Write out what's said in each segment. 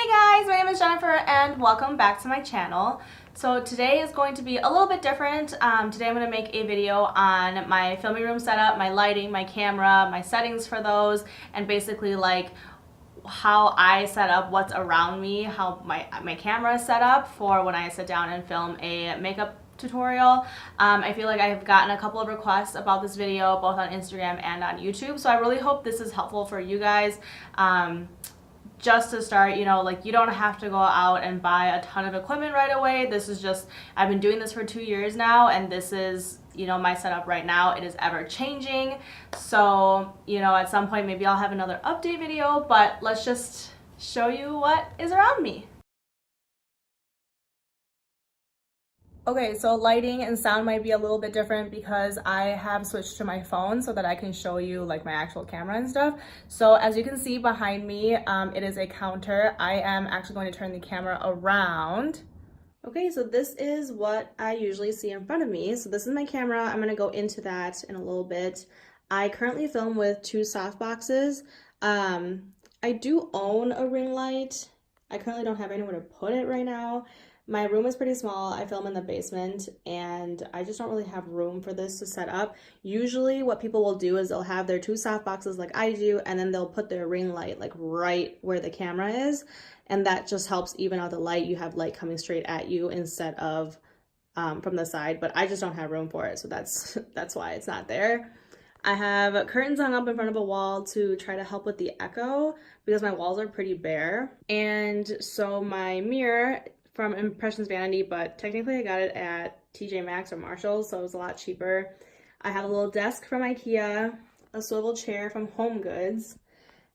Hey guys, my name is Jennifer and welcome back to my channel. So today is going to be a little bit different. Today I'm going to make a video on my filming room setup, my lighting, my camera, my settings for those, and basically like how I set up what's around me, how my camera is set up for when I sit down and film a makeup tutorial. I feel like I've gotten a couple of requests about this video both on Instagram and on YouTube, so I really hope this is helpful for you guys. Just to start, you know, like you don't have to go out and buy a ton of equipment right away. This is just, I've been doing this for 2 years now, and this is, you know, my setup right now. It is ever changing. So, you know, at some point maybe I'll have another update video, but let's just show you what is around me. Okay, so lighting and sound might be a little bit different because I have switched to my phone so that I can show you like my actual camera and stuff. So as you can see behind me, it is a counter. I am actually going to turn the camera around. Okay, so this is what I usually see in front of me. So this is my camera. I'm gonna go into that in a little bit. I currently film with 2 softboxes. I do own a ring light. I currently don't have anywhere to put it right now. My room is pretty small. I film in the basement and I just don't really have room for this to set up. Usually what people will do is they'll have their 2 softboxes like I do, and then they'll put their ring light like right where the camera is, and that just helps even out the light. You have light coming straight at you instead of from the side, but I just don't have room for it, so that's why it's not there. I have curtains hung up in front of a wall to try to help with the echo because my walls are pretty bare. And so my mirror from Impressions Vanity, but technically I got it at TJ Maxx or Marshalls, so it was a lot cheaper. I have a little desk from IKEA, a swivel chair from Home Goods,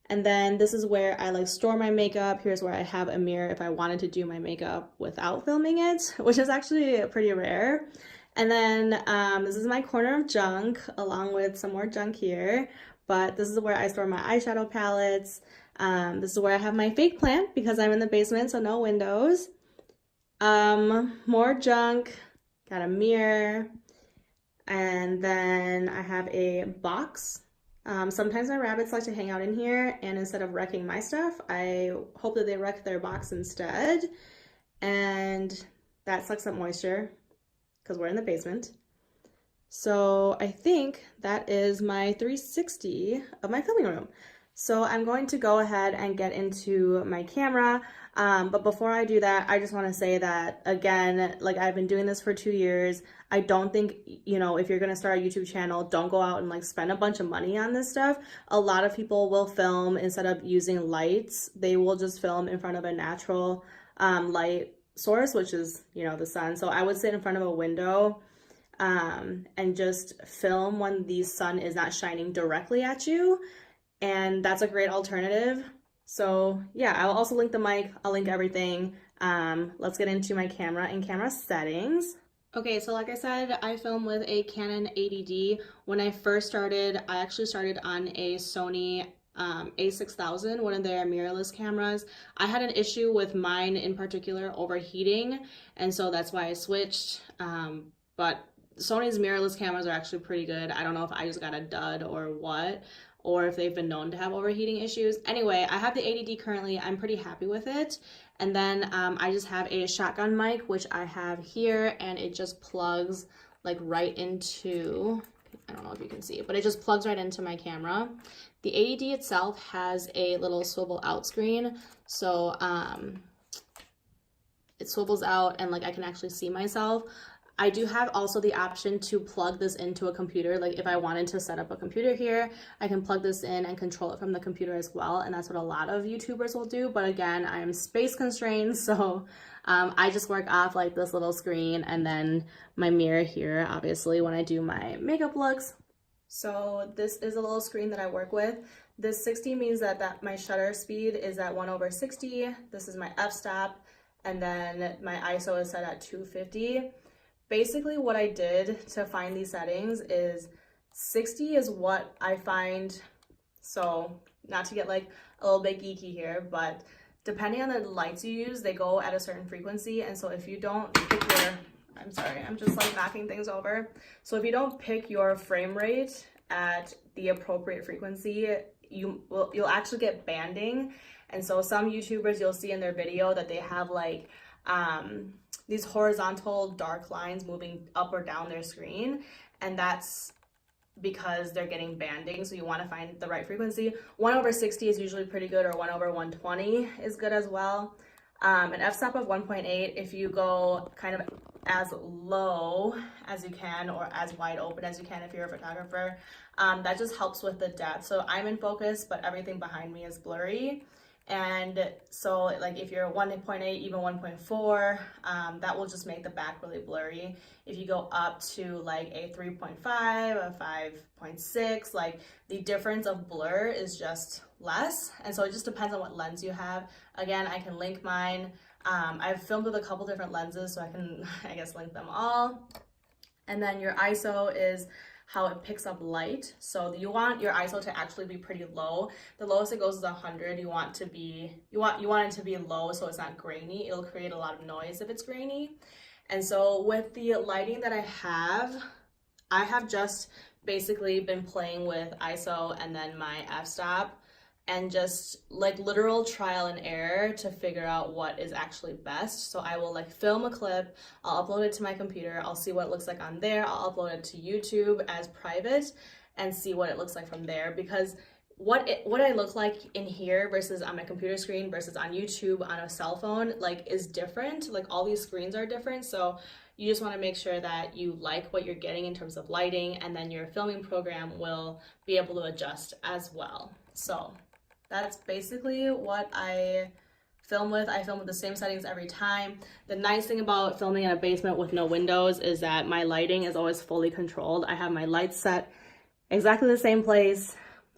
and then this is where I like store my makeup. Here's where I have a mirror if I wanted to do my makeup without filming it, which is actually pretty rare. And then this is my corner of junk, along with some more junk here, but this is where I store my eyeshadow palettes. This is where I have my fake plant because I'm in the basement, so no windows. More junk, got a mirror, and then I have a box. Sometimes my rabbits like to hang out in here, and instead of wrecking my stuff, I hope that they wreck their box instead, and that sucks up moisture because we're in the basement. So I think that is my 360 of my filming room. So I'm going to go ahead and get into my camera, but before I do that, I just want to say that, again, like I've been doing this for 2 years. I don't think, you know, if you're going to start a YouTube channel, don't go out and like spend a bunch of money on this stuff. A lot of people will film instead of using lights. They will just film in front of a natural light source, which is, you know, the sun. So I would sit in front of a window and just film when the sun is not shining directly at you. And that's a great alternative. So yeah, I'll also link the mic, I'll link everything. Let's get into my camera and camera settings. Okay, so like I said, I film with a Canon 80D. When I first started, I actually started on a Sony a6000, one of their mirrorless cameras. I had an issue with mine in particular overheating, and so that's why I switched. But Sony's mirrorless cameras are actually pretty good. I don't know if I just got a dud or what, or if they've been known to have overheating issues. Anyway, I have the 80D currently. I'm pretty happy with it. And then I just have a shotgun mic, which I have here, and it just plugs like right into, I don't know if you can see, but it just plugs right into my camera. The 80D itself has a little swivel out screen, so it swivels out and like I can actually see myself. I do have also the option to plug this into a computer. Like if I wanted to set up a computer here, I can plug this in and control it from the computer as well. And that's what a lot of YouTubers will do. But again, I am space constrained. So I just work off like this little screen and then my mirror here, obviously, when I do my makeup looks. So this is a little screen that I work with. This 60 means that my shutter speed is at 1/60. This is my f-stop. And then my ISO is set at 250. Basically what I did to find these settings is 60 is what I find, so not to get like a little bit geeky here, but depending on the lights you use, they go at a certain frequency. And so if you don't pick your, I'm sorry, I'm just like knocking things over. So if you don't pick your frame rate at the appropriate frequency, you'll actually get banding. And so some YouTubers, you'll see in their video that they have like these horizontal dark lines moving up or down their screen, and that's because they're getting banding. So you want to find the right frequency. 1/60 is usually pretty good, or 1/120 is good as well. An f-stop of 1.8, if you go kind of as low as you can or as wide open as you can if you're a photographer, that just helps with the depth. So I'm in focus, but everything behind me is blurry. And so like if you're 1.8, even 1.4, that will just make the back really blurry. If you go up to like a 3.5, a 5.6, like the difference of blur is just less. And so it just depends on what lens you have. Again, I can link mine. I've filmed with a couple different lenses, so I can, I guess, link them all. And then your ISO is how it picks up light. So you want your ISO to actually be pretty low. The lowest it goes is 100. You want it to be low so it's not grainy. It'll create a lot of noise if it's grainy. And so with the lighting that I have just basically been playing with ISO and then my f-stop, and just like literal trial and error to figure out what is actually best. So I will like film a clip, I'll upload it to my computer, I'll see what it looks like on there, I'll upload it to YouTube as private and see what it looks like from there, because what I look like in here versus on my computer screen versus on YouTube on a cell phone like is different. Like all these screens are different, so you just want to make sure that you like what you're getting in terms of lighting, and then your filming program will be able to adjust as well. So that's basically what I film with. I film with the same settings every time. The nice thing about filming in a basement with no windows is that my lighting is always fully controlled. I have my lights set exactly the same place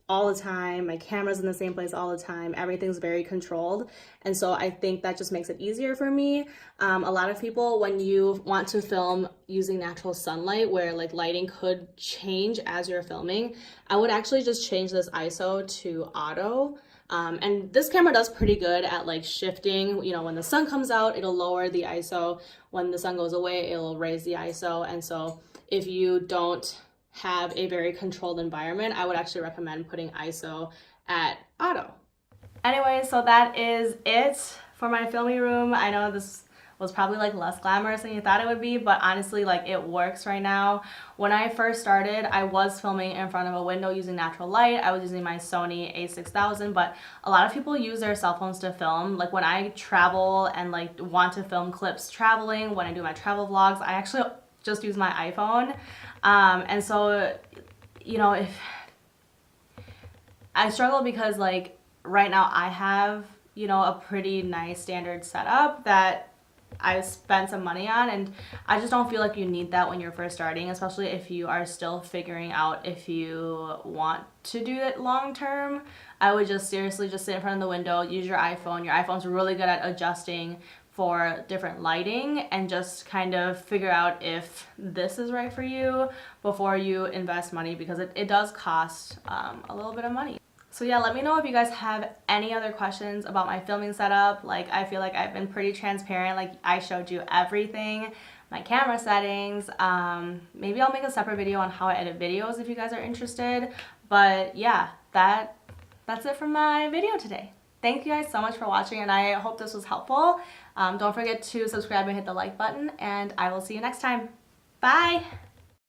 all the time. My camera's in the same place all the time. Everything's very controlled. And so I think that just makes it easier for me. A lot of people, when you want to film using natural sunlight where like lighting could change as you're filming, I would actually just change this ISO to auto. And this camera does pretty good at like shifting, you know, when the sun comes out, it'll lower the ISO. When the sun goes away, it'll raise the ISO. And so if you don't have a very controlled environment, I would actually recommend putting ISO at auto. Anyway, so that is it for my filming room. I know this was probably like less glamorous than you thought it would be, but honestly, like it works right now. When I first started, I was filming in front of a window using natural light. I was using my Sony a6000, but a lot of people use their cell phones to film. Like when I travel and like want to film clips traveling, when I do my travel vlogs, I actually just use my iPhone. And so, you know, if I struggle because like right now I have, you know, a pretty nice standard setup that I spent some money on, and I just don't feel like you need that when you're first starting, especially if you are still figuring out if you want to do it long term. I would just seriously just sit in front of the window, use your iPhone. Your iPhone's really good at adjusting for different lighting, and just kind of figure out if this is right for you before you invest money, because it does cost a little bit of money. So yeah, let me know if you guys have any other questions about my filming setup. Like I feel like I've been pretty transparent. Like I showed you everything, my camera settings. Maybe I'll make a separate video on how I edit videos if you guys are interested. But yeah, that's it for my video today. Thank you guys so much for watching, and I hope this was helpful. Don't forget to subscribe and hit the like button, and I will see you next time. Bye!